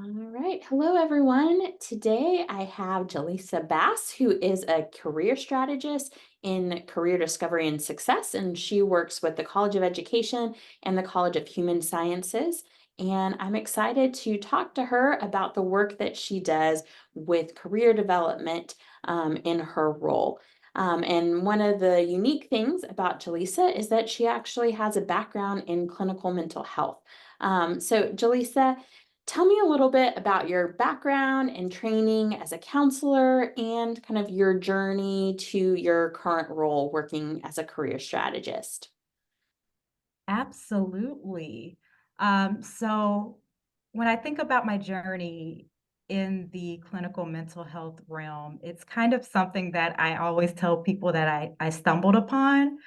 All right. Hello, everyone. Today I have Jelisa Bass, who is a career strategist in career discovery and success, and she works with the College of Education and the College of Human Sciences. And I'm excited to talk to her about the work that she does with career development in her role. And one of the unique things about Jelisa is that she actually has a background in clinical mental health. So, Jelisa, tell me a little bit about your background and training as a counselor and kind of your journey to your current role working as a career strategist. Absolutely. So when I think about my journey in the clinical mental health realm, it's kind of something that I always tell people that I stumbled upon,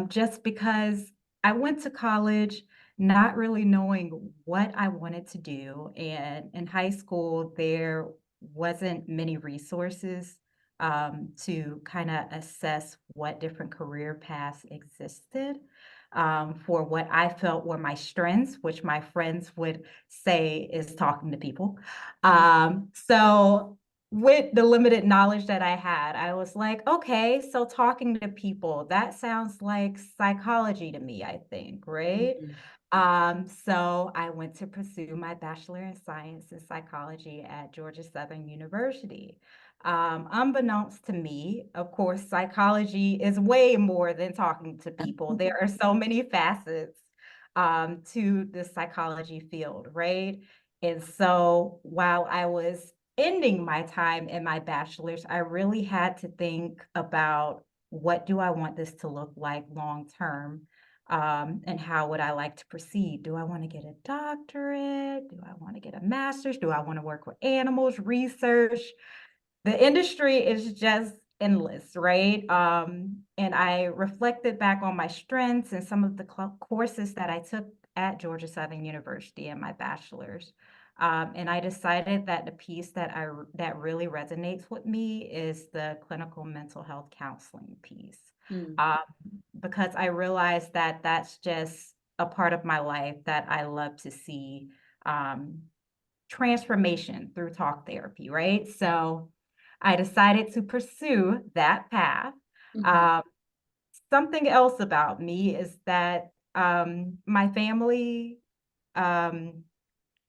just because I went to college not really knowing what I wanted to do. And in high school, there wasn't many resources to kind of assess what different career paths existed for what I felt were my strengths, which my friends would say is talking to people. So with the limited knowledge that I had, I was like, okay, so talking to people, that sounds like psychology to me, I think, right? Mhm. So I went to pursue my Bachelor in Science in Psychology at Georgia Southern University. Unbeknownst to me, of course, psychology is way more than talking to people. There are so many facets to the psychology field, right? And so while I was ending my time in my bachelor's, I really had to think about what do I want this to look like long term? And how would I like to proceed? Do I want to get a doctorate? Do I want to get a master's? Do I want to work with animals, research? The industry is just endless, right? And I reflected back on my strengths and some of the courses that I took at Georgia Southern University in my bachelor's. And I decided that the piece that really resonates with me is the clinical mental health counseling piece, Mm. um, because I realized that that's just a part of my life that I love to see um, transformation through talk therapy, right? So I decided to pursue that path. Mhm. Um, Something else about me is that my family, um,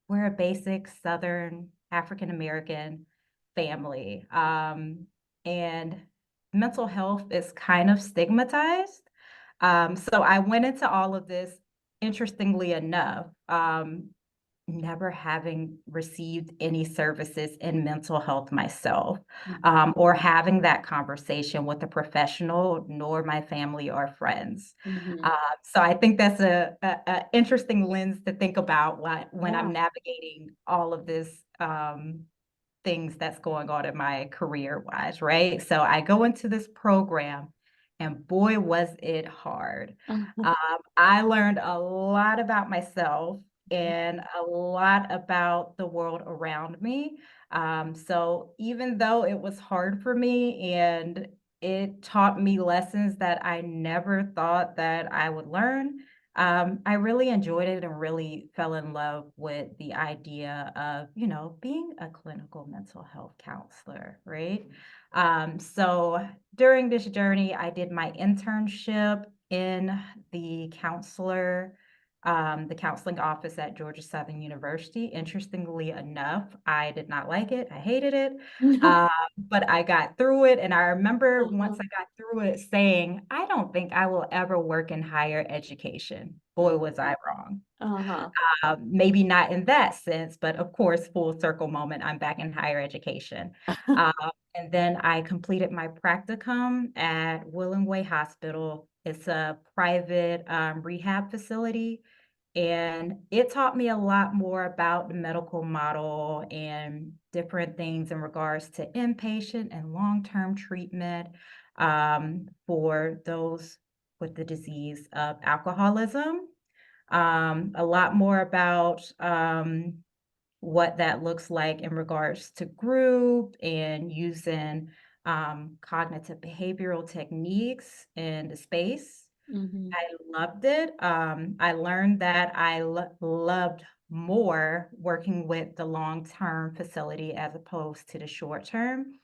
we're a basic Southern African American family. And mental health is kind of stigmatized. So I went into all of this, interestingly enough, never having received any services in mental health myself, Mhm. or having that conversation with a professional, nor my family or friends. Mhm. Uh, so I think that's a interesting lens to think about when I'm Yeah. navigating all of this things that's going on in my career wise, right? So I go into this program, and boy, was it hard. I learned a lot about myself and a lot about the world around me. So even though it was hard for me and it taught me lessons that I never thought that I would learn, I really enjoyed it and really fell in love with the idea of, being a clinical mental health counselor, right? So during this journey, I did my internship in the the counseling office at Georgia Southern University. Interestingly enough, I did not like it. I hated it. Uh, but I got through it. And I remember once Uh-huh. I got through it saying, I don't think I will ever work in higher education. Boy, was I wrong. Uh-huh. Maybe not in that sense, but of course, full circle moment, I'm back in higher education. Uh, and then I completed my practicum at Way Hospital. It's a private rehab facility. And it taught me a lot more about the medical model and different things in regards to inpatient and long-term treatment for those with the disease of alcoholism, a lot more about what that looks like in regards to group and using cognitive behavioral techniques in the space. Mhm. I loved it. I learned that I loved more working with the long-term facility as opposed to the short term.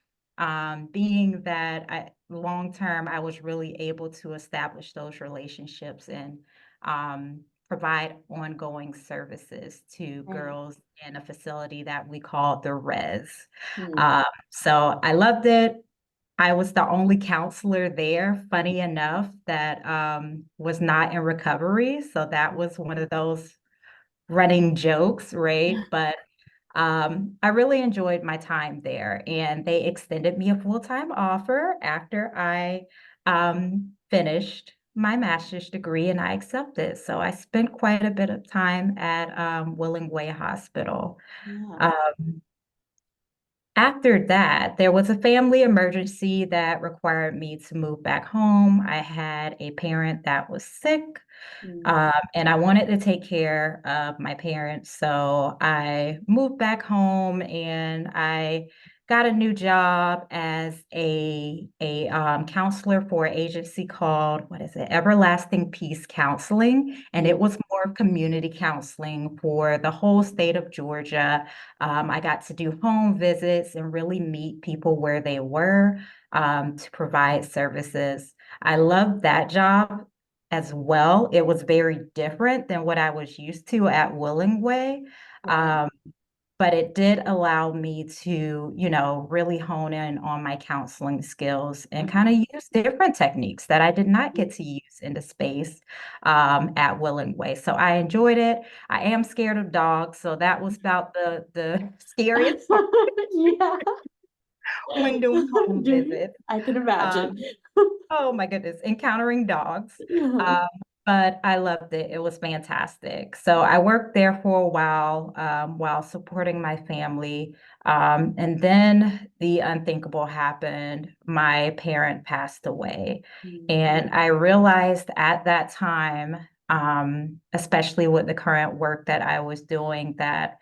Being that long-term, I was really able to establish those relationships and provide ongoing services to Right. girls in a facility that we call the Res. Mm. So I loved it. I was the only counselor there, funny enough, that was not in recovery. So that was one of those running jokes, right? But I really enjoyed my time there, and they extended me a full-time offer after I finished my master's degree, and I accepted. So I spent quite a bit of time at Willingway Hospital. Yeah. Um, After that, there was a family emergency that required me to move back home. I had a parent that was sick, Mm. and I wanted to take care of my parents. So I moved back home and I got a new job as a counselor for an agency called, what is it, Everlasting Peace Counseling. And it Mm. was more community counseling for the whole state of Georgia. I got to do home visits and really meet people where they were to provide services. I loved that job as well. It was very different than what I was used to at Willingway. Right. Um, but it did allow me to, really hone in on my counseling skills and kind of Mhm. use different techniques that I did not get to use in the space at Willingway. So I enjoyed it. I am scared of dogs, so that was about the scariest part Yeah. when doing home visits. I can imagine. Um, Oh my goodness, encountering dogs. Yeah. Um, but I loved it. It was fantastic. So I worked there for a while supporting my family. And then the unthinkable happened. My parent passed away. Mm. And I realized at that time, especially with the current work that I was doing, that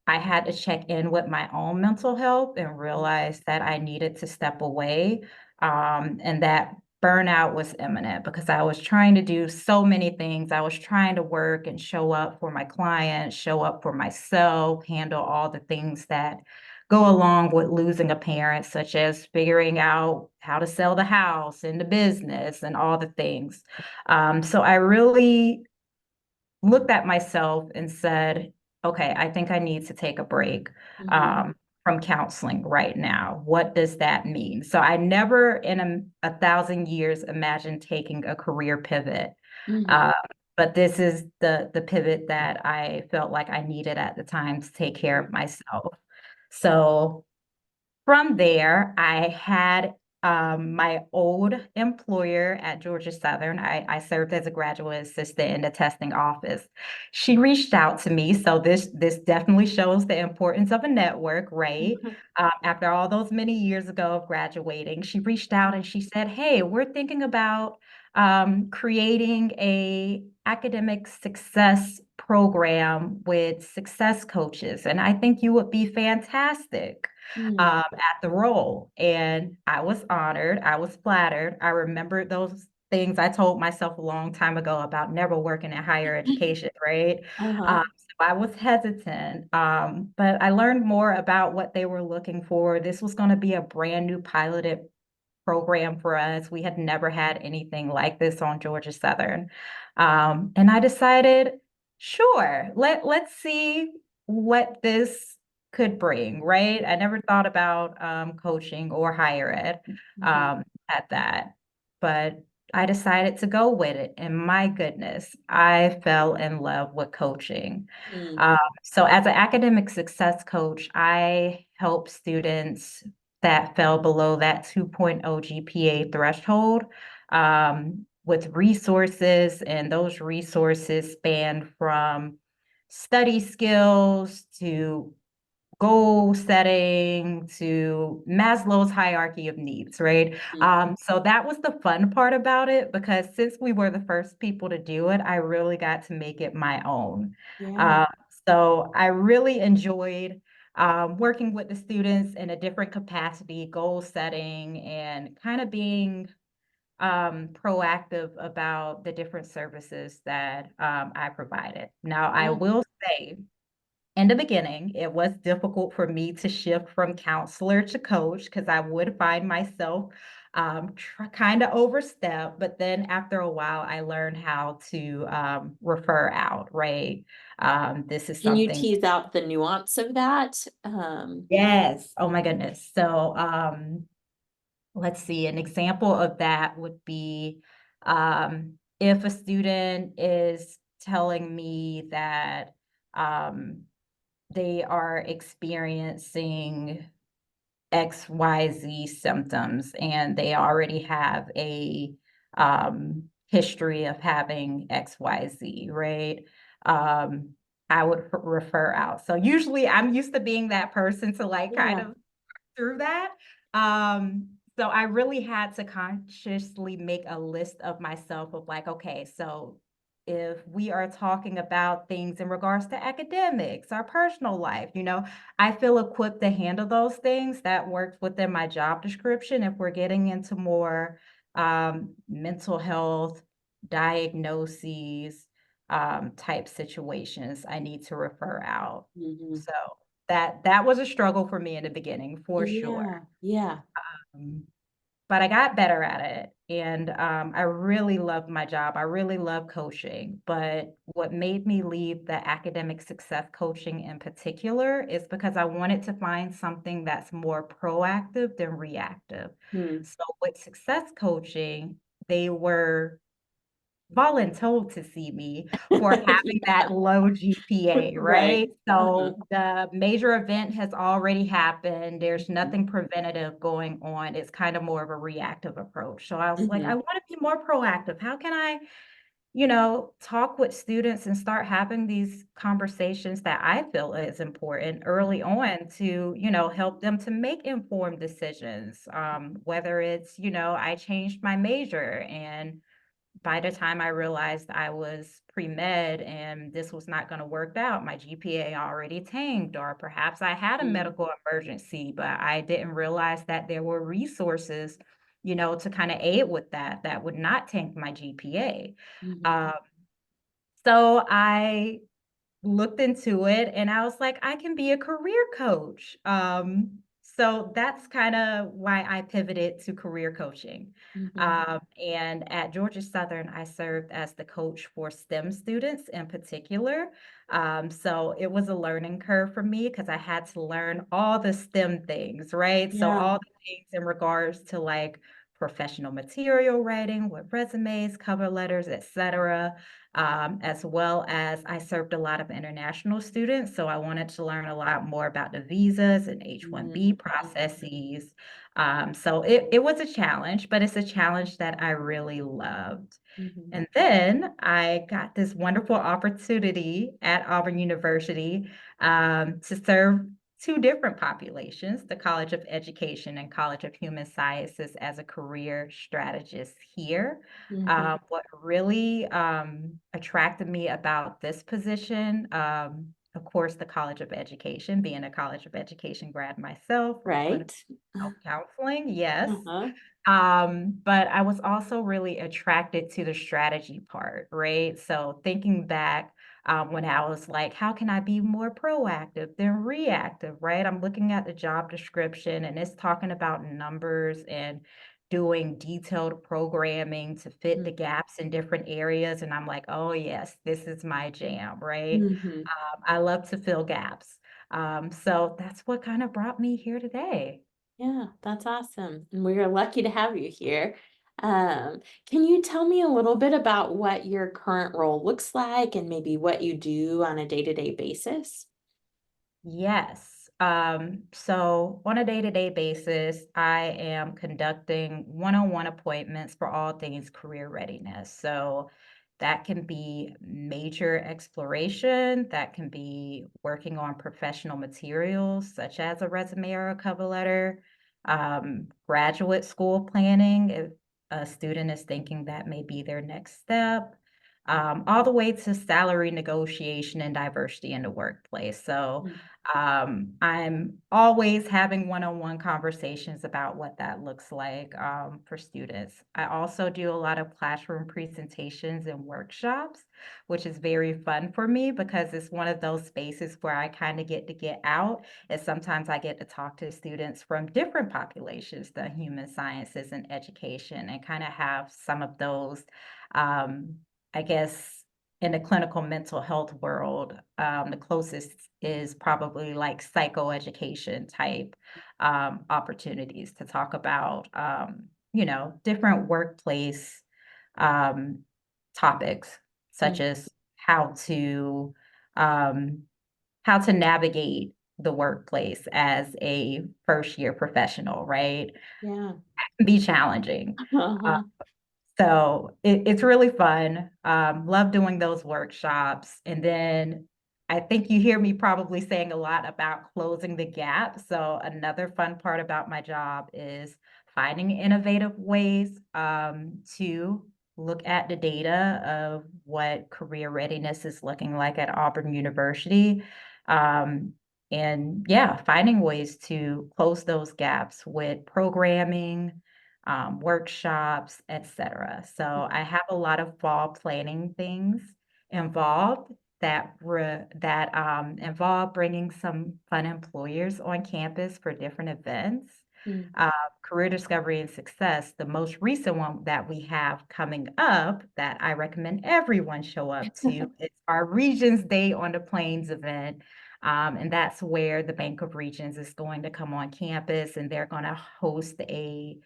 I had to check in with my own mental health and realize that I needed to step away, and that burnout was imminent because I was trying to do so many things. I was trying to work and show up for my clients, show up for myself, handle all the things that go along with losing a parent, such as figuring out how to sell the house and the business and all the things. So I really looked at myself and said, okay, I think I need to take a break Mhm. um, from counseling right now. What does that mean? So I never in a thousand years imagined taking a career pivot. Uh, Mhm. but this is the pivot that I felt like I needed at the time to take care of myself. So from there, I had my old employer at Georgia Southern. I served as a graduate assistant in the testing office. She reached out to me, so this definitely shows the importance of a network, right? After all those many years ago of graduating, she reached out and she said, "Hey, we're thinking about creating a academic success program with success coaches, and I think you would be fantastic." Mm. At the role. And I was honored. I was flattered. I remembered those things I told myself a long time ago about never working in higher education, right? Uh-huh. So I was hesitant, but I learned more about what they were looking for. This was going to be a brand new piloted program for us. We had never had anything like this on Georgia Southern. And I decided, sure, let's see what this could bring, right? I never thought about coaching or higher ed Mhm. at that, but I decided to go with it. And my goodness, I fell in love with coaching. Mm. So as an academic success coach, I help students that fell below that 2.0 GPA threshold with resources, and those resources span from study skills to goal setting to Maslow's hierarchy of needs, right? Mm. So that was the fun part about it because since we were the first people to do it, I really got to make it my own. Yeah. Uh, so I really enjoyed working with the students in a different capacity, goal setting, and kind of being proactive about the different services that I provided. Now, I Yeah. will say, in the beginning, it was difficult for me to shift from counselor to coach because I would find myself kind of overstep. But then after a while, I learned how to refer out, right? This is Can you something, tease out the nuance of that? yes. Oh my goodness. So let's see, an example of that would be if a student is telling me that um, they are experiencing XYZ symptoms and they already have a history of having XYZ, right? Um, I would refer out. So usually I'm used to being that person to like kind Yeah. of through that. Um, so I really had to consciously make a list of myself of like, okay, so if we are talking about things in regards to academics, our personal life, I feel equipped to handle those things. That works within my job description. If we're getting into more mental health diagnoses type situations, I need to refer out. Mhm. So that was a struggle for me in the beginning, for sure. Yeah. Yeah. Um, but I got better at it, and, I really loved my job. I really love coaching, but what made me leave the academic success coaching in particular is because I wanted to find something that's more proactive than reactive. Hmm. So with success coaching, they were voluntold to see me for having that Yeah. low GPA, Right. right? Uh-huh. So the major event has already happened. There's Mhm. nothing preventative going on. It's kind of more of a reactive approach. So I was like, I Mhm. want to be more proactive. How can I, talk with students and start having these conversations that I feel is important early on to, help them to make informed decisions. Whether it's, I changed my major and by the time I realized I was pre-med and this was not going to work out, my GPA already tanked, or perhaps I had a Mhm. medical emergency, but I didn't realize that there were resources, to kind of aid with that would not tank my GPA. Mhm. Um, so I looked into it and I was like, I can be a career coach. So that's kind of why I pivoted to career coaching. Mhm. And at Georgia Southern, I served as the coach for STEM students in particular. So it was a learning curve for me because I had to learn all the STEM things, right? So Yeah. all the things in regards to like professional material writing with resumes, cover letters, etc, as well as I served a lot of international students. So I wanted to learn a lot more about the visas and H-1B Mhm. processes. So it was a challenge, but it's a challenge that I really loved. Mhm. And then I got this wonderful opportunity at Auburn University to serve two different populations, the College of Education and College of Human Sciences as a career strategist here. Mhm. What really attracted me about this position, of course, the College of Education, being a College of Education grad myself with clinical Right. counseling, yes. Uh-huh. But I was also really attracted to the strategy part, right? So thinking back when I was like, how can I be more proactive than reactive, right? I'm looking at the job description and it's talking about numbers and doing detailed programming to fit the Mm. gaps in different areas. And I'm like, oh, yes, this is my jam, right? Mhm. I love to fill gaps. So that's what kind of brought me here today. Yeah, that's awesome. And we are lucky to have you here. Can you tell me a little bit about what your current role looks like and maybe what you do on a day-to-day basis? Yes. So on a day-to-day basis, I am conducting one-on-one appointments for all things career readiness. So that can be major exploration, that can be working on professional materials such as a resume or a cover letter, graduate school planning, if a student is thinking that may be their next step, all the way to salary negotiation and diversity in the workplace. So Mm. I'm always having one-on-one conversations about what that looks like for students. I also do a lot of classroom presentations and workshops, which is very fun for me because it's one of those spaces where I kind of get out, and sometimes I get to talk to students from different populations, the human sciences and education, and kind of have some of those, um, I guess, in the clinical mental health world, the closest is probably like psychoeducation type opportunities to talk about, different workplace um, topics, such Mm. as um, how to navigate the workplace as a first year professional, right? Yeah. Be challenging. Uh, Uh-huh. so it's really fun. Love doing those workshops. And then I think you hear me probably saying a lot about closing the gap. So another fun part about my job is finding innovative ways to look at the data of what career readiness is looking like at Auburn University. Um, and yeah, finding ways to close those gaps with programming, workshops, etc. So I have a lot of fall planning things involved that involve bringing some fun employers on campus for different events. Mm. Uh, Career Discovery and Success, the most recent one that we have coming up that I recommend everyone show up to is our Regions Day on the Plains event. And that's where the Bank of Regions is going to come on campus and they're going to host a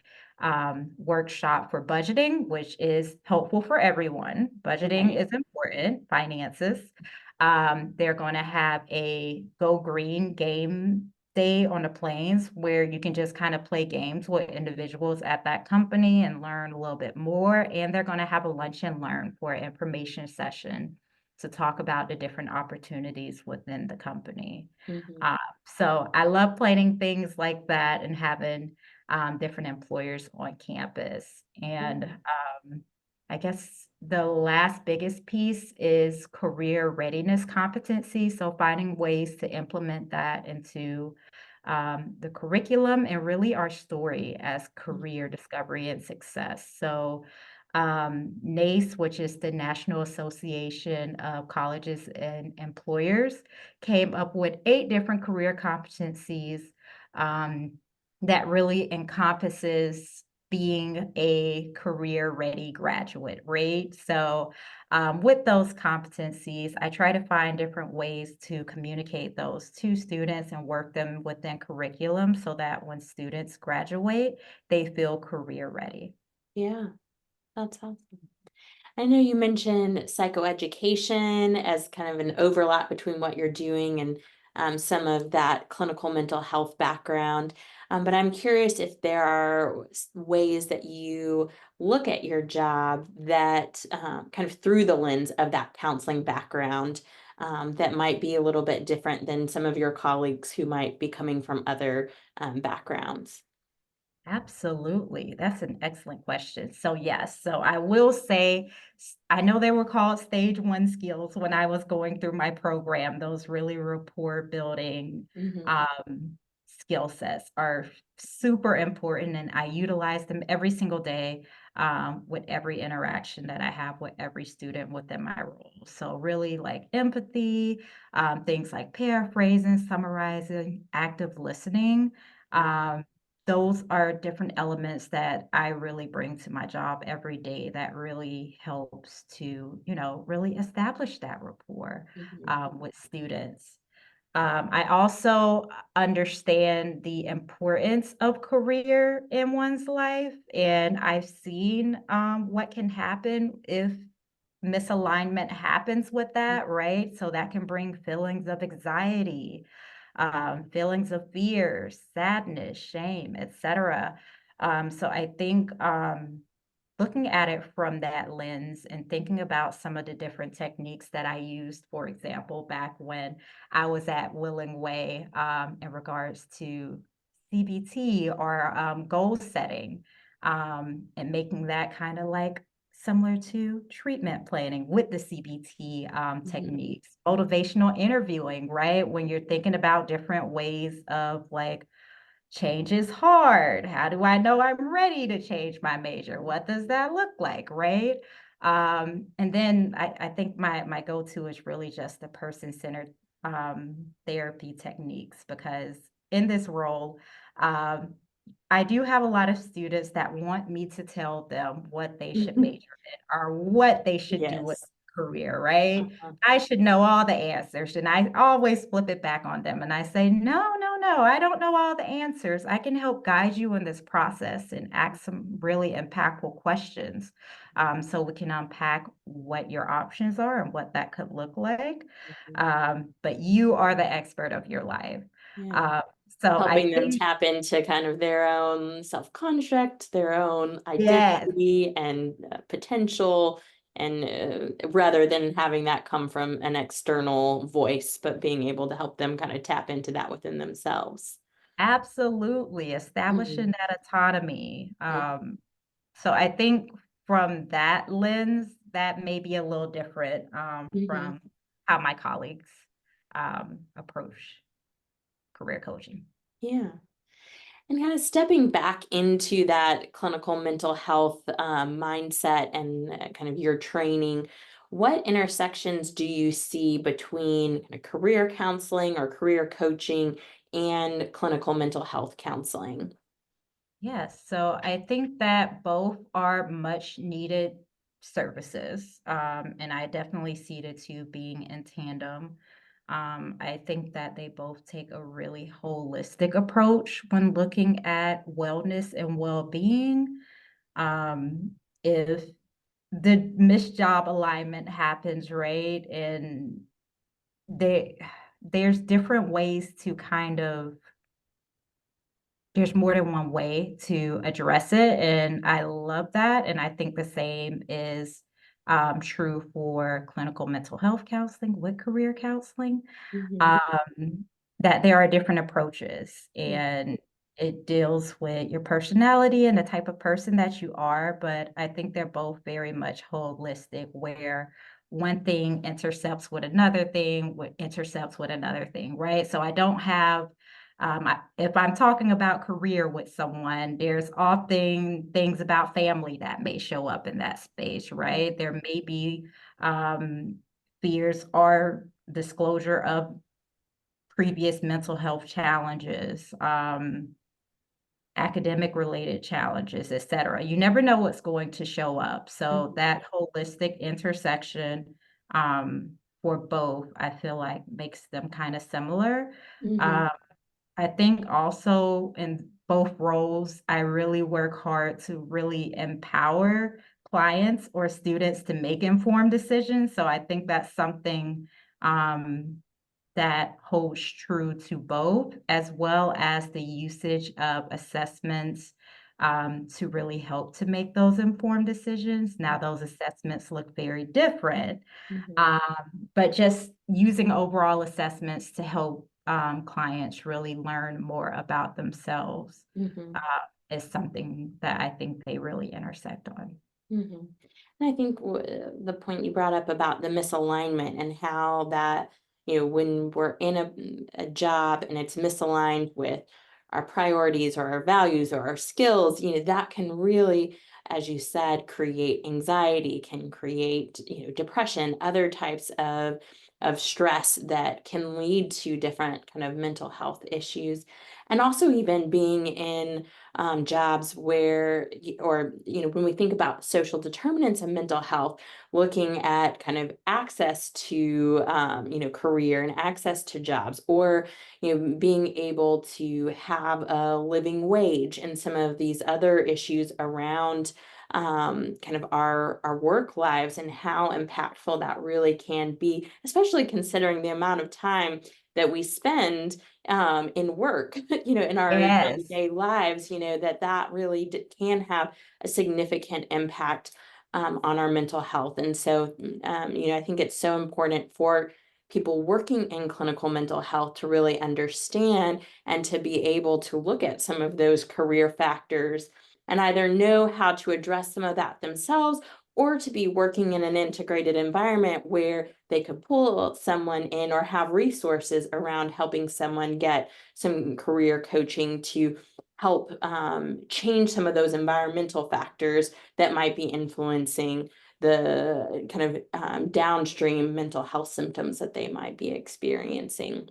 workshop for budgeting, which is helpful for everyone. Budgeting Right. is important, finances. They're going to have a Go Green game day on the plains where you can just kind of play games with individuals at that company and learn a little bit more. And they're going to have a lunch and learn for an information session to talk about the different opportunities within the company. Mhm. Uh, so I love planning things like that and having different employers on campus. And Yeah. I guess the last biggest piece is career readiness competency. So finding ways to implement that into the curriculum and really our story as Mm. career discovery and success. So NACE, which is the National Association of Colleges and Employers, came up with 8 different career competencies um, that really encompasses being a career ready graduate, right? So, with those competencies, I try to find different ways to communicate those to students and work them within curriculum so that when students graduate, they feel career ready. Yeah, that's awesome. I know you mentioned psychoeducation as kind of an overlap between what you're doing and some of that clinical mental health background. But I'm curious if there are ways that you look at your job that kind of through the lens of that counseling background that might be a little bit different than some of your colleagues who might be coming from other backgrounds. Absolutely. That's an excellent question. So, yes, so I will say, I know they were called stage 1 skills when I was going through my program. Those really rapport building Hmm. um, skill sets are super important, and I utilize them every single day with every interaction that I have with every student within my role. So, really like empathy, things like paraphrasing, summarizing, active listening. Um, those are different elements that I really bring to my job every day that really helps to, really establish that rapport Hmm. with students. I also understand the importance of career in one's life, and I've seen what can happen if misalignment happens with that, right? So that can bring feelings of anxiety, feelings of fear, sadness, shame, etc. So I think looking at it from that lens and thinking about some of the different techniques that I used, for example, back when I was at Willing Way in regards to CBT or goal setting and making that kind of like similar to treatment planning with the CBT Mhm. techniques, motivational interviewing, right? When you're thinking about different ways of like, change is hard. How do I know I'm ready to change my major? What does that look like, right? And then I think my go-to is really just the person-centered therapy techniques because in this role, um, I do have a lot of students that want me to tell them what they should major in or what they should do with Yes. a career, right? Uh-huh. I should know all the answers. And I always flip it back on them and I say, no, no, no, I don't know all the answers. I can help guide you in this process and ask some really impactful questions so we can unpack what your options are and what that could look like. Mhm. But you are the expert of your life. Yeah. Uh, so I Helping them think, tap into kind of their own self-construct, their own yes, identity and potential, and rather than having that come from an external voice, but being able to help them kind of tap into that within themselves. absolutely establishing Mhm. that autonomy. Yeah. So I think from that lens, that may be a little different Mhm. from how my colleagues approach career coaching. Yeah. And kind of stepping back into that clinical mental health mindset and kind of your training, what intersections do you see between kind of career counseling or career coaching and clinical mental health counseling? Yes, so I think that both are much needed services, and I definitely see the two being in tandem. I think that they both take a really holistic approach when looking at wellness and well-being. Um, if the missed job alignment happens, right, and they there's different ways to kind of there's more than one way to address it, and I love that, and I think the same is, true for clinical mental health counseling with career counseling, Mhm. um, that there are different approaches, Mhm. and it deals with your personality and the type of person that you are, but I think they're both very much holistic, where one thing intercepts with another thing, intercepts with another thing, right? So I don't have if I'm talking about career with someone, there's often things about family that may show up in that space, right? There may be fears or disclosure of previous mental health challenges, academic related challenges, et cetera. You never know what's going to show up. So Mhm. that holistic intersection um, for both, I feel like makes them kind of similar. Mhm. Um, I think also in both roles, I really work hard to really empower clients or students to make informed decisions. So I think that's something um, that holds true to both, as well as the usage of assessments to really help to make those informed decisions. Now, those assessments look very different, Mhm. um, but just using overall assessments to help clients really learn more about themselves uh, Mhm. is something that I think they really intersect on. Mhm. And I think the point you brought up about the misalignment and how that, when we're in a job and it's misaligned with our priorities or our values or our skills, that can really, as you said, create anxiety, can create, depression, other types of stress that can lead to different kind of mental health issues. And also even being in jobs where, or, when we think about social determinants of mental health, looking at kind of access to, career and access to jobs, or, being able to have a living wage and some of these other issues around kind of our work lives and how impactful that really can be, especially considering the amount of time that we spend in work, in our Yes. day-to-day lives, that really can have a significant impact on our mental health. And so, I think it's so important for people working in clinical mental health to really understand and to be able to look at some of those career factors and either know how to address some of that themselves or to be working in an integrated environment where they could pull someone in or have resources around helping someone get some career coaching to help change some of those environmental factors that might be influencing the kind of downstream mental health symptoms that they might be experiencing.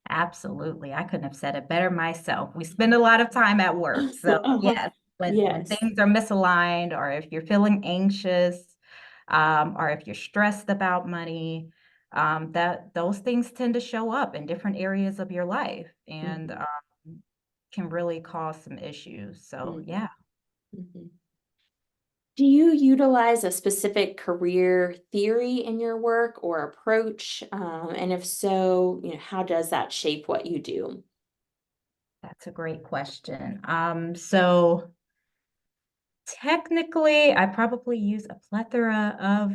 Absolutely. I couldn't have said it better myself. We spend a lot of time at work. So Uh-huh. yes, when Yes. things are misaligned or if you're feeling anxious, or if you're stressed about money, that those things tend to show up in different areas of your life and Mhm, can really cause some issues. So mhm, yeah. mhm. Do you utilize a specific career theory in your work or approach? And if so, how does that shape what you do? That's a great question. So technically, I probably use a plethora of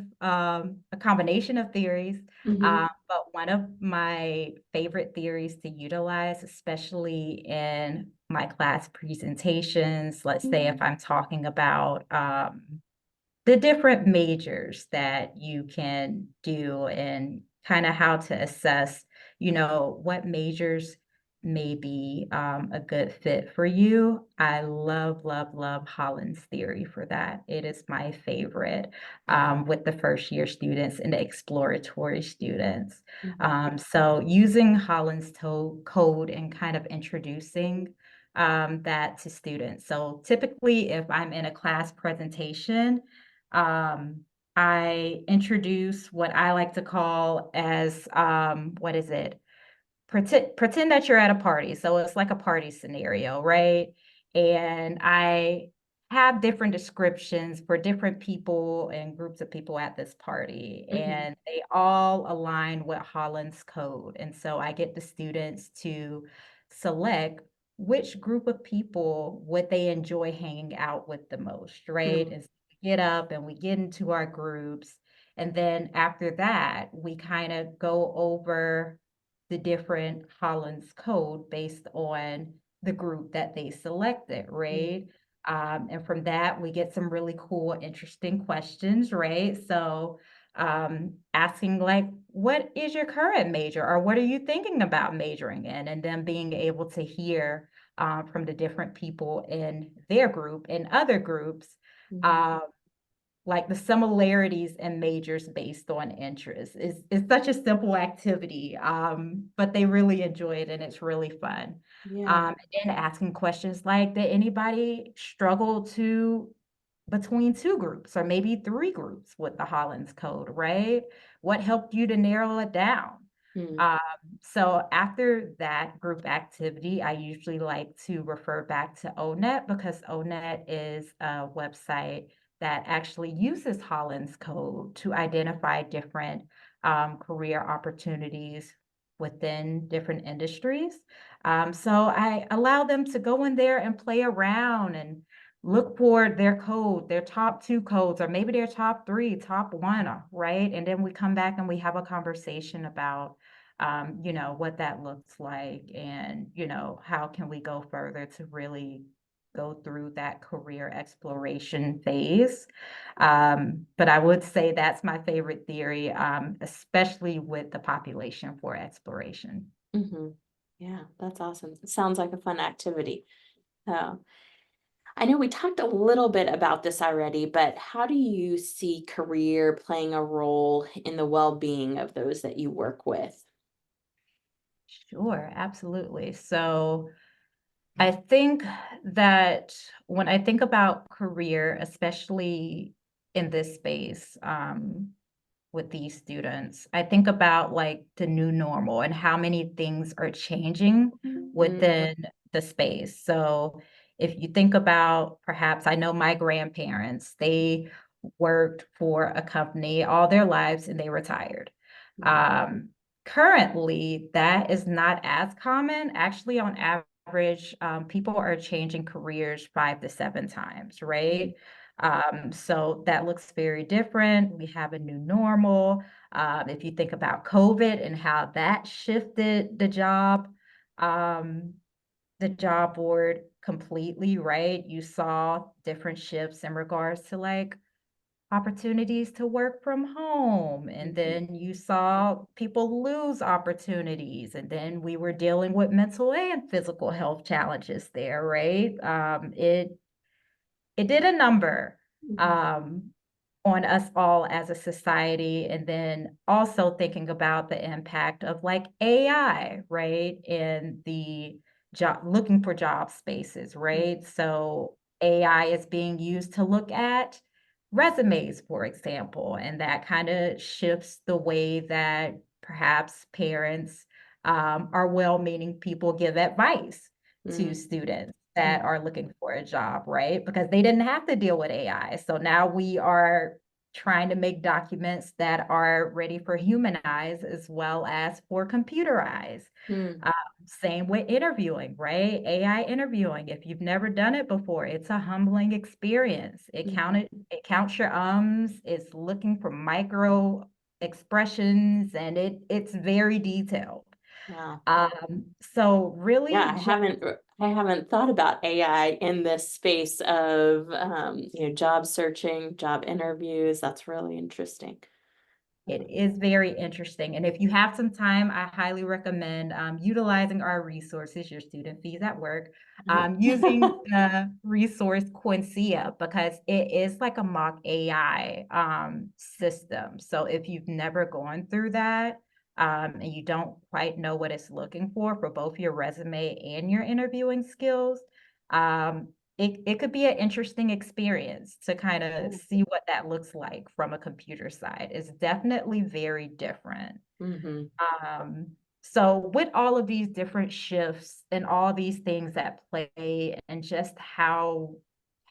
a combination of theories. Mhm, But one of my favorite theories to utilize, especially in my class presentations, let's say if I'm talking about the different majors that you can do and kind of how to assess, what majors may be a good fit for you. I love, love, love Holland's theory for that. It is my favorite with the first year students and the exploratory students. mhm, So using Holland's code and kind of introducing that to students. So typically, if I'm in a class presentation, um, I introduce what I like to call as, what is it? Pretend that you're at a party, so it's like a party scenario, right? And I have different descriptions for different people and groups of people at this party, mhm, and they all align with Holland's code. And so I get the students to select which group of people would they enjoy hanging out with the most, right? mm, And so we get up and we get into our groups, and then after that, we kind of go over the different Holland's code based on the group that they selected, mm, right? And from that, we get some really cool, interesting questions, right? So, asking like, what is your current major, or what are you thinking about majoring in? And then being able to hear from the different people in their group and other groups, mhm. um, like the similarities in majors based on interest is such a simple activity, but they really enjoy it and it's really fun. Yeah. And asking questions like, did anybody struggle to between two groups or maybe three groups with the Hollins code, right? What helped you to narrow it down? Mm, Um, so after that group activity, I usually like to refer back to ONET because ONET is a website that actually uses Holland's code to identify different career opportunities within different industries. So I allow them to go in there and play around and look for their code, their top two codes, or maybe their top three, top one, right? And then we come back and we have a conversation about what that looks like and, how can we go further to really go through that career exploration phase. But I would say that's my favorite theory, especially with the population for exploration. mhm. Yeah, that's awesome. It sounds like a fun activity. So, I know we talked a little bit about this already, but how do you see career playing a role in the well-being of those that you work with? Sure, absolutely. So I think that when I think about career, especially in this space, with these students, I think about like the new normal and how many things are changing Mm, within the space. So if you think about perhaps, I know my grandparents, they worked for a company all their lives and they retired. mm, Um, Currently, that is not as common. Actually, on average, people are changing careers 5 to 7 times, mm, right? So that looks very different. We have a new normal. If you think about COVID and how that shifted um, the job board completely, right? You saw different shifts in regards to like opportunities to work from home, and Mhm. then you saw people lose opportunities, and then we were dealing with mental and physical health challenges there, right? It did a number, Mhm. um, on us all as a society, and then also thinking about the impact of, like, AI, right? In the job looking for job spaces, Mhm. right? So, AI is being used to look at resumes, for example, and that kinda shifts the way that perhaps parents, or well-meaning people give advice to Mm. students that Mm. are looking for a job, right? Because they didn't have to deal with AI. So now we are trying to make documents that are ready for human eyes as well as for computer eyes. Mm. Um, Same with interviewing, right? AI interviewing. If you've never done it before, it's a humbling experience. Mhm. It counts your ums, it's looking for micro expressions, and it's very detailed. Wow. So Yeah, really just I haven't thought about AI in this space of, job searching, job interviews. That's really interesting. It is very interesting, and if you have some time, I highly recommend, utilizing our resources, your student fees at work, using the resource Quincia because it is like a mock AI, system. So if you've never gone through that, and you don't quite know what it's looking for both your resume and your interviewing skills, um, it could be an interesting experience to kinda Oh. see what that looks like from a computer side. It's definitely very different. Mhm. Um, so with all of these different shifts and all these things at play and just how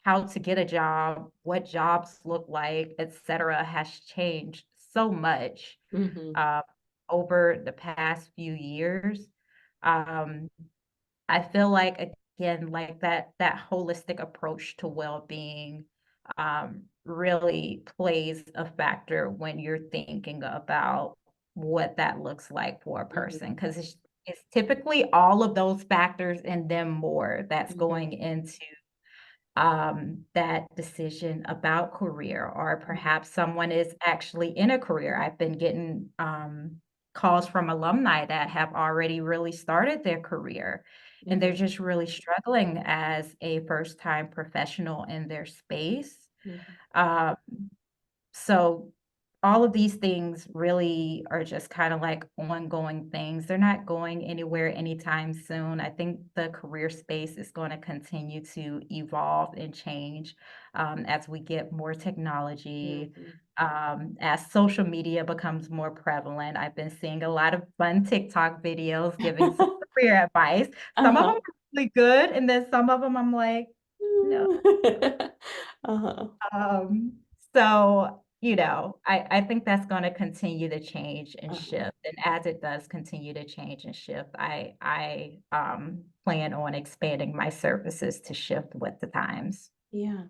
to get a job, what jobs look like, etcetera, has changed so much, Mhm. uh, over the past few years. Um I feel like, again, like that holistic approach to well-being, really plays a factor when you're thinking about what that looks like for a Mhm. person, because it's typically all of those factors and then more that's Mhm. going into that decision about career, or Mhm. perhaps someone is actually in a career. I've been getting calls from alumni that have already really started their career, and they're Mhm. just really struggling as a first time professional in their space. Mhm. Um, so all of these things really are just kind of like ongoing things. They're not going anywhere anytime soon. I think the career space is going to continue to evolve and change as we get more technology, Mhm. as social media becomes more prevalent. I've been seeing a lot of fun TikTok videos giving some career advice. Some of them Uh-huh. are really good, and then some of them I'm like, no. Uh-huh. Um, so, I think that's gonna continue to change and Uh-huh. shift, and as it does continue to change and shift, I plan on expanding my services to shift with the times. Yeah.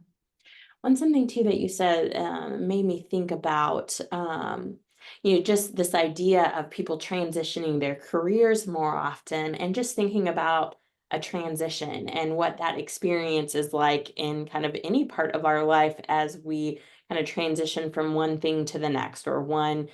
On something too that you said made me think about, just this idea of people transitioning their careers more often, and just thinking about a transition and what that experience is like in kind of any part of our life as we kind of transition from one thing to the next, or one,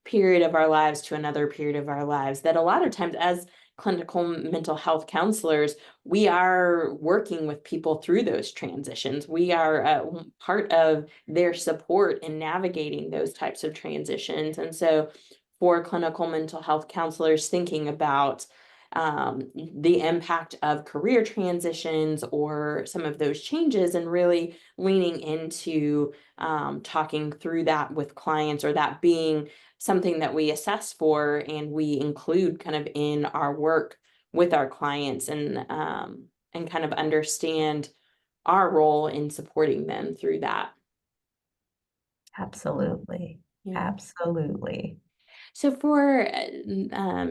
period of our lives to another period of our lives. That a lot of times, as clinical mental health counselors, we are working with people through those transitions. We are part of their support in navigating those types of transitions. And so, for clinical mental health counselors thinking about the impact of career transitions or some of those changes, and really leaning into talking through that with clients, or that being something that we assess for and we include kind of in our work with our clients, and kind of understand our role in supporting them through that. Absolutely. Yeah. Absolutely. So for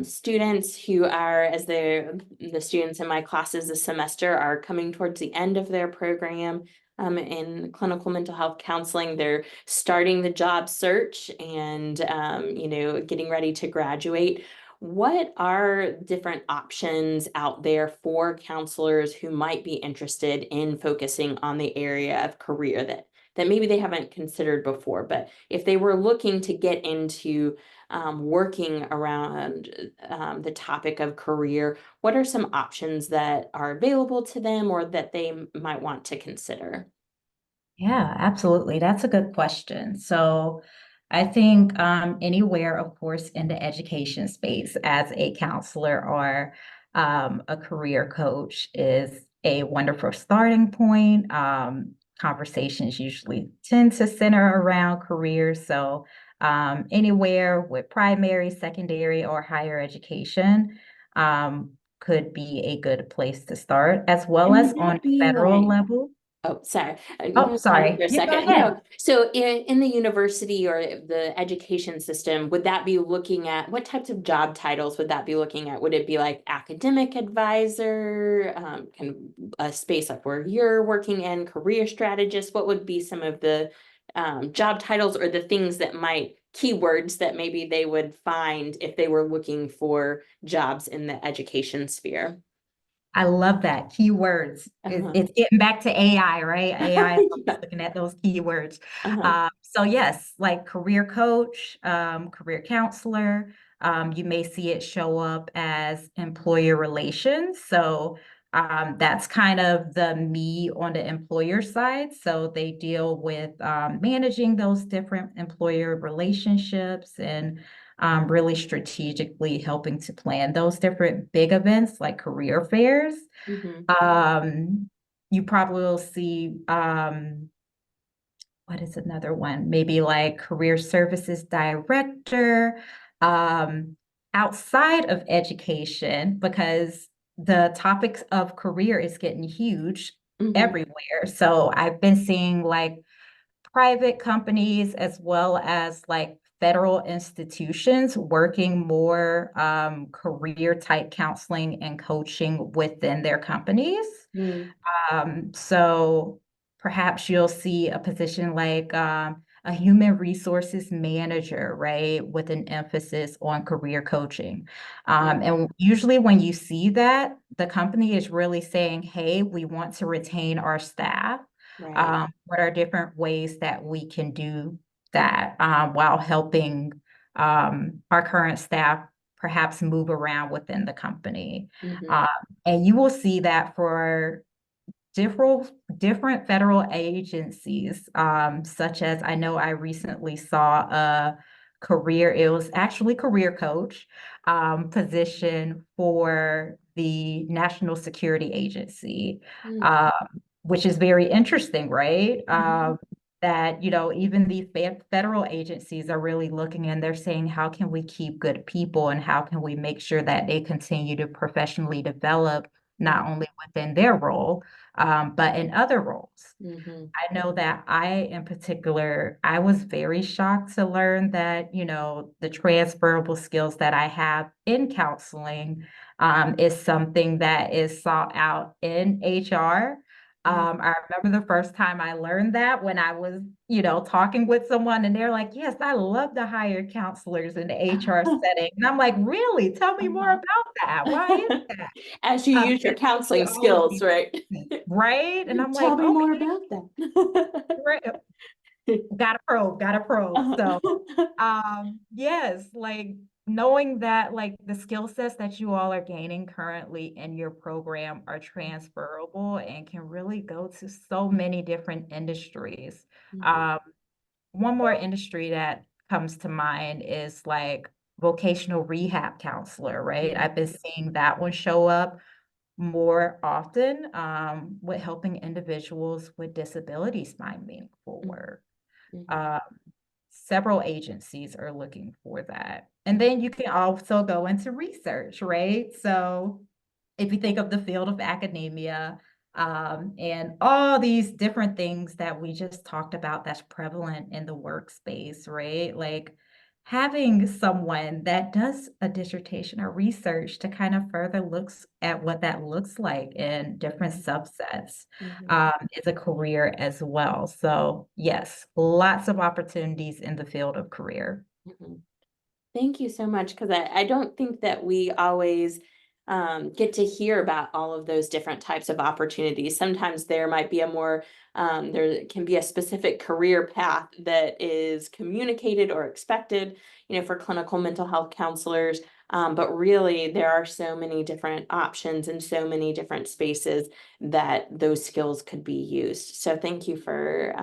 students who are, as the students in my classes this semester are coming towards the end of their program in clinical mental health counseling, they're starting the job search and getting ready to graduate. What are different options out there for counselors who might be interested in focusing on the area of career that that maybe they haven't considered before. But if they were looking to get into working around the topic of career, what are some options that are available to them or that they might want to consider? Yeah, absolutely. That's a good question. So I think anywhere, of course, in the education space as a counselor or a career coach is a wonderful starting point. Conversations usually tend to center around careers. So anywhere with primary, secondary, or higher education could be a good place to start, as well And as would on that a be federal like, level. oh, sorry. Oh, Pause you sorry. for a You go second. ahead. No. So in the university or the education system, would that be looking at what types of job titles would that be looking at? Would it be like academic advisor, kind of a space like where you're working in, career strategist? What would be some of the job titles or the things that might keywords that maybe they would find if they were looking for jobs in the education sphere? I love that. Keywords. Uh-huh. It's getting back to AI, right? AI is always Yeah. looking at those keywords. Uh-huh. So yes, like career coach, career counselor. You may see it show up as employer relations. So that's kind of the me on the employer side. So they deal with managing those different employer relationships and really strategically helping to plan those different big events like career fairs. Mhm. Um, you probably will see, what is another one? Maybe like career services director, um, outside of education, because the topics of career is getting huge Mhm. everywhere. So I've been seeing like private companies as well as like federal institutions working more career type counseling and coaching within their companies. Mm. So perhaps you'll see a position like a human resources manager, right, with an emphasis on career coaching. Mhm. And usually, when you see that, the company is really saying, hey, we want to retain our staff. Right. What are different ways that we can do that while helping our current staff perhaps move around within the company? Mhm. Um, and you will see that for different federal agencies, such as I know I recently saw it was actually career coach position for the National Security Agency, Mm. um, which is very interesting, right? Mhm. That, even the federal agencies are really looking and they're saying, how can we keep good people and how can we make sure that they continue to professionally develop Mm. not only within their role, but in other roles. Mhm. I know that in particular, I was very shocked to learn that, the transferable skills that I have in counseling is something that is sought out in HR. Mm. I remember the first time I learned that when I was, talking with someone and they're like, yes, I love to hire counselors in the HR setting. And I'm like, really? Tell me more Uh-huh. about that. Why is that? As you use your They say counseling all of skills, these right? things, right? And I'm Tell like, me more okay, about that. great. Got a probe. So, Uh-huh. yes, like knowing that like the skill sets that you all are gaining currently in your program are transferable and can really go to so many different industries. Mhm. Um, one more industry that comes to mind is like vocational rehab counselor, right? Mhm. I've been seeing that one show up more often with helping individuals with disabilities find meaningful Mhm. work. Mhm. Um, Several agencies are looking for that. And then you can also go into research, right? So if you think of the field of academia and all these different things that we just talked about that's prevalent in the workspace, right? Like having someone that does a dissertation or research to kind of further looks at what that looks like in different subsets Mhm. is a career as well. So yes, lots of opportunities in the field of career. Mhm. Thank you so much because I don't think that we always get to hear about all of those different types of opportunities. Sometimes there might be a more there can be a specific career path that is communicated or expected, for clinical mental health counselors. But really, there are so many different options and so many different spaces that those skills could be used. So thank you for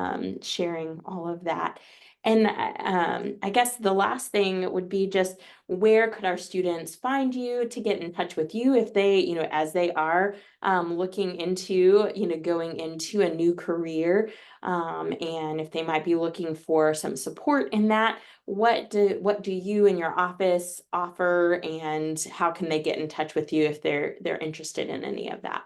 sharing all of that. And I guess the last thing would be just, where could our students find you to get in touch with you if they, as they are looking into, going into a new career, and if they might be looking for some support in that, what do you and your office offer, and how can they get in touch with you if they're interested in any of that?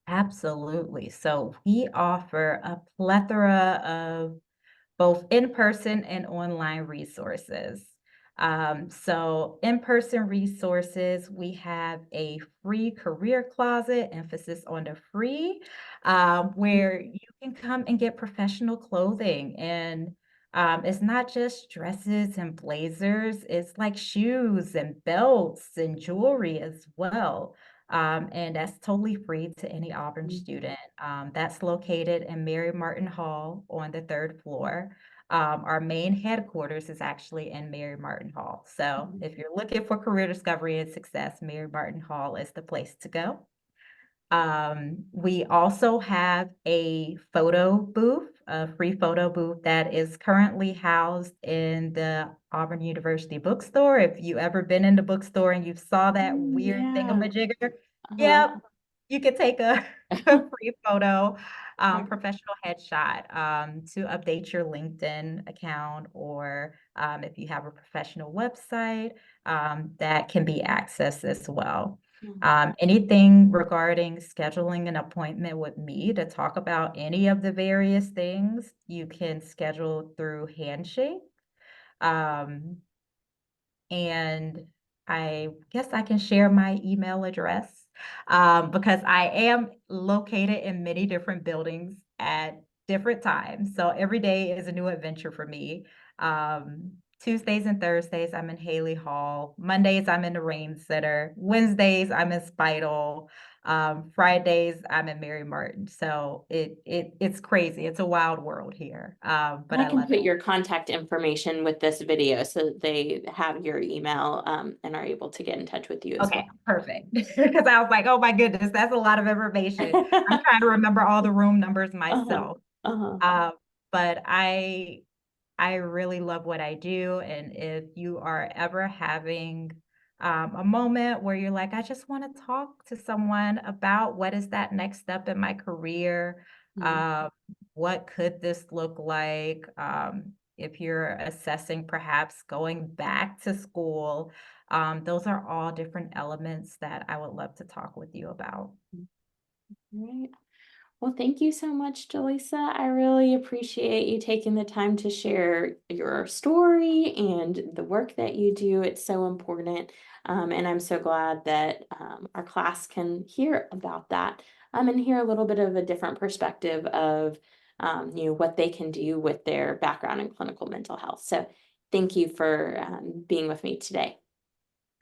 Absolutely. So we offer a plethora of both in-person and online resources. So in-person resources, we have a free career closet, emphasis on the free, where you can come and get professional clothing. And it's not just dresses and blazers, it's like shoes and belts and jewelry as well. And that's totally free to any Auburn student. That's located in Mary Martin Hall on the third floor. Our main headquarters is actually in Mary Martin Hall. So Mhm. if you're looking for career discovery and success, Mary Martin Hall is the place to go. We also have a photo booth, a free photo booth that is currently housed in the Auburn University bookstore. If you ever been in the bookstore and you saw that weird Yeah. thingamajigger, Uh-huh. yep, you can take a, a free photo, Right. professional headshot, to update your LinkedIn account, or if you have a professional website, that can be accessed as well. Mhm. Anything regarding scheduling an appointment with me to talk about any of the various things, you can schedule through Handshake. Um, and I guess I can share my email address, because I am located in many different buildings at different times. So every day is a new adventure for me. Tuesdays and Thursdays, I'm in Haley Hall. Mondays, I'm in the Rain Center. Wednesdays, I'm in Spital. Fridays, I'm in Mary Martin. So it's crazy. It's a wild world here, but I I can love it. put your contact information with this video so that they have your email, and are able to get in touch with you as Okay, well. perfect. Because I was like, "Oh my goodness, that's a lot of information." I'm trying to remember all the room numbers Uh-huh. myself. Uh-huh. Uh, but I really love what I do, and if you are ever having, a moment where you're like, "I just wanna talk to someone about what is that next step in my career, Mm. um, what could this look like?" If you're assessing perhaps going back to school, those are all different elements that I would love to talk with you about. Right. Well, thank you so much, Jelisa. I really appreciate you taking the time to share your story and the work that you do. It's so important. And I'm so glad that our class can hear about that, and hear a little bit of a different perspective of what they can do with their background in clinical mental health. So thank you for being with me today.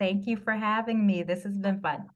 Thank you for having me. This has been fun.